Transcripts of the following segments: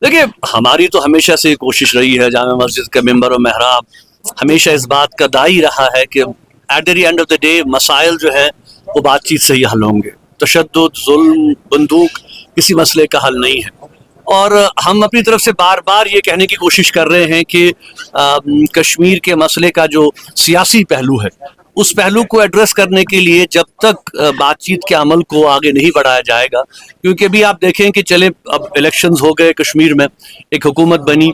دیکھیے ہماری تو ہمیشہ سے کوشش رہی ہے، جامع مسجد کا ممبر و محراب ہمیشہ اس بات کا داعی رہا ہے کہ at the end of the day مسائل جو ہے وہ بات چیت سے ہی حل ہوں گے. تشدد، ظلم، بندوق کسی مسئلے کا حل نہیں ہے. اور ہم اپنی طرف سے بار بار یہ کہنے کی کوشش کر رہے ہیں کہ کشمیر کے مسئلے کا جو سیاسی پہلو ہے اس پہلو کو ایڈریس کرنے کے لیے جب تک بات چیت کے عمل کو آگے نہیں بڑھایا جائے گا، کیونکہ ابھی آپ دیکھیں کہ چلے اب الیکشنز ہو گئے کشمیر میں، ایک حکومت بنی،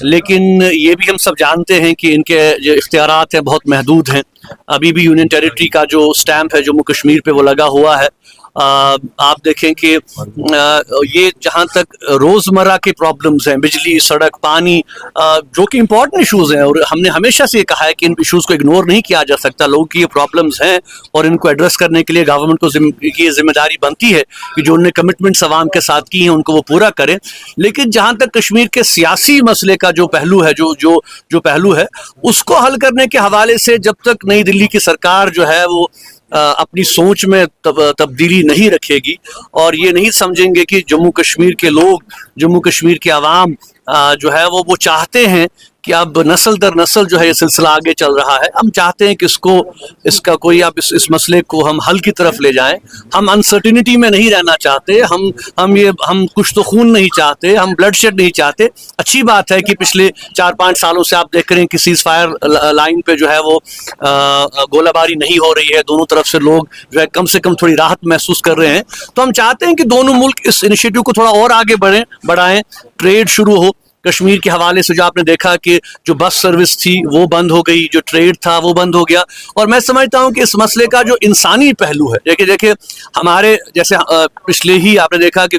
لیکن یہ بھی ہم سب جانتے ہیں کہ ان کے جو اختیارات ہیں بہت محدود ہیں. ابھی بھی یونین ٹیریٹری کا جو سٹیمپ ہے جموں کشمیر پہ وہ لگا ہوا ہے. آپ دیکھیں کہ یہ جہاں تک روزمرہ کے پرابلمز ہیں، بجلی، سڑک، پانی، جو کہ امپورٹنٹ ایشوز ہیں، اور ہم نے ہمیشہ سے یہ کہا ہے کہ ان ایشوز کو اگنور نہیں کیا جا سکتا. لوگوں کی یہ پرابلمز ہیں اور ان کو ایڈریس کرنے کے لیے گورنمنٹ کو یہ ذمہ داری بنتی ہے کہ جو انہوں نے کمٹمنٹس عوام کے ساتھ کی ہیں ان کو وہ پورا کریں. لیکن جہاں تک کشمیر کے سیاسی مسئلے کا جو پہلو ہے جو پہلو ہے اس کو حل کرنے کے حوالے سے جب تک نئی دلی کی سرکار جو ہے وہ اپنی سوچ میں تبدیلی نہیں رکھے گی اور یہ نہیں سمجھیں گے کہ جموں کشمیر کے لوگ، جموں کشمیر کے عوام جو ہے وہ چاہتے ہیں کہ اب نسل در نسل جو ہے یہ سلسلہ آگے چل رہا ہے. ہم چاہتے ہیں کہ اس کا کوئی اب اس مسئلے کو ہم حل کی طرف لے جائیں. ہم انسرٹینٹی میں نہیں رہنا چاہتے، ہم کچھ تو خون نہیں چاہتے، ہم بلڈ شیڈ نہیں چاہتے. اچھی بات ہے کہ پچھلے 4-5 سالوں سے آپ دیکھ رہے ہیں کہ سیز فائر لائن پہ جو ہے وہ گولہ باری نہیں ہو رہی ہے، دونوں طرف سے لوگ جو ہے کم سے کم تھوڑی راحت محسوس کر رہے ہیں. تو ہم چاہتے ہیں کہ دونوں ملک اس انیشیٹو کو تھوڑا اور آگے بڑھائیں. ٹریڈ شروع ہو. کشمیر کے حوالے سے جو آپ نے دیکھا کہ جو بس سروس تھی وہ بند ہو گئی، جو ٹریڈ تھا وہ بند ہو گیا. اور میں سمجھتا ہوں کہ اس مسئلے کا جو انسانی پہلو ہے، دیکھیں ہمارے جیسے پچھلے ہی آپ نے دیکھا کہ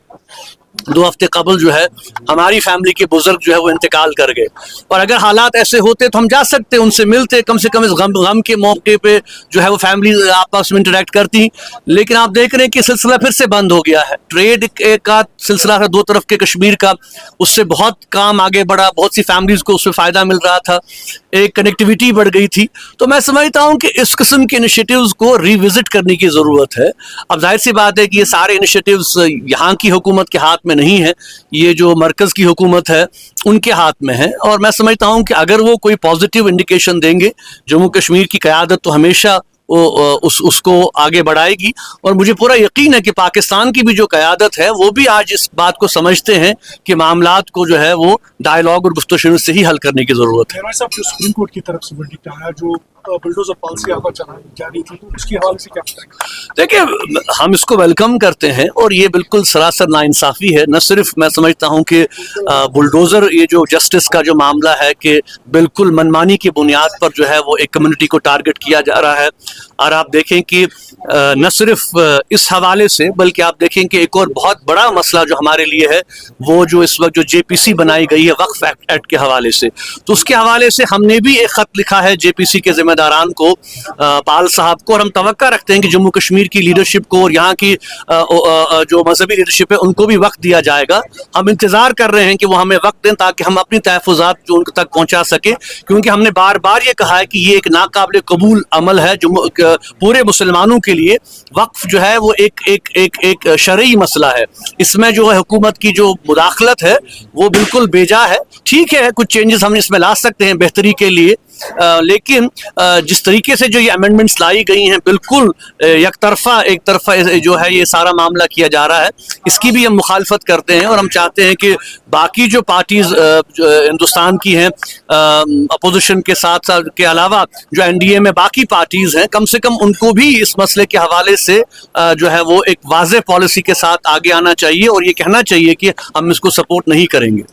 2 ہفتے قبل جو ہے ہماری فیملی کے بزرگ جو ہے وہ انتقال کر گئے. اور اگر حالات ایسے ہوتے تو ہم جا سکتے، ان سے ملتے، کم سے کم اس غم کے موقع پہ جو ہے وہ فیملی آپس میں انٹریکٹ کرتی. لیکن آپ دیکھ رہے ہیں کہ سلسلہ پھر سے بند ہو گیا ہے. ٹریڈ کا سلسلہ تھا 2 طرف کے کشمیر کا، اس سے بہت کام آگے بڑھا، بہت سی فیملیز کو اس سے فائدہ مل رہا تھا، ایک کنیکٹیویٹی بڑھ گئی تھی. تو میں سمجھتا ہوں کہ اس قسم کے انیشیٹیوز کو ری وزٹ کرنے کی ضرورت ہے. اب ظاہر سی بات ہے کہ یہ سارے انیشیٹیوز یہاں کی حکومت کے ہاتھ میں نہیں ہے، یہ جو مرکز کی حکومت ہے ان کے ہاتھ میں ہے. اور میں سمجھتا ہوں کہ اگر وہ کوئی پازیٹیو انڈیکیشن دیں گے، جموں کشمیر کی قیادت تو ہمیشہ اس کو آگے بڑھائے گی. اور مجھے پورا یقین ہے کہ پاکستان کی بھی جو قیادت ہے وہ بھی آج اس بات کو سمجھتے ہیں کہ معاملات کو جو ہے وہ ڈائیلاگ اور گفتگو شنو سے ہی حل کرنے کی ضرورت ہے. سپریم کورٹ کی طرف سے ورڈکٹ آیا جو بلڈوزر پالیسی آپ چلائی جا رہی تھی، تو اس کے حوالے سے کیا بتائیں گے؟ دیکھیں ہم اس کو ویلکم کرتے ہیں اور یہ بالکل سراسر ناانصافی ہے. نہ صرف میں سمجھتا ہوں کہ بلڈوزر یہ جو جسٹس کا جو معاملہ ہے کہ بالکل منمانی کی بنیاد پر جو ہے وہ ایک کمیونٹی کو ٹارگٹ کیا جا رہا ہے. اور آپ دیکھیں کہ نہ صرف اس حوالے سے بلکہ آپ دیکھیں کہ ایک اور بہت بڑا مسئلہ جو ہمارے لیے ہے وہ جو اس وقت جو JPC بنائی گئی ہے وقف ایکٹ کے حوالے سے، تو اس کے حوالے سے ہم نے بھی ایک خط لکھا ہے JPC کے ذمہ داران کو، پال صاحب کو. اور ہم توقع رکھتے ہیں کہ جموں کشمیر کی لیڈرشپ کو اور یہاں کی جو مذہبی لیڈرشپ ہے ان کو بھی وقت دیا جائے گا. ہم انتظار کر رہے ہیں کہ وہ ہمیں وقت دیں تاکہ ہم اپنی تحفظات جو ان تک پہنچا سکیں، کیونکہ ہم نے بار بار یہ کہا ہے کہ یہ ایک ناقابل قبول عمل ہے پورے مسلمانوں کے لیے. وقف جو ہے وہ ایک شرعی مسئلہ ہے، اس میں جو ہے حکومت کی جو مداخلت ہے وہ بالکل بیجا ہے. ٹھیک ہے کچھ چینجز ہم اس میں لا سکتے ہیں بہتری کے لیے، لیکن جس طریقے سے جو یہ امینڈمنٹس لائی گئی ہیں بالکل ایک طرفہ جو ہے یہ سارا معاملہ کیا جا رہا ہے، اس کی بھی ہم مخالفت کرتے ہیں. اور ہم چاہتے ہیں کہ باقی جو پارٹیز ہندوستان کی ہیں اپوزیشن کے ساتھ کے علاوہ جو NDA میں باقی پارٹیز ہیں، کم سے کم ان کو بھی اس مسئلے کے حوالے سے جو ہے وہ ایک واضح پالیسی کے ساتھ آگے آنا چاہیے اور یہ کہنا چاہیے کہ ہم اس کو سپورٹ نہیں کریں گے.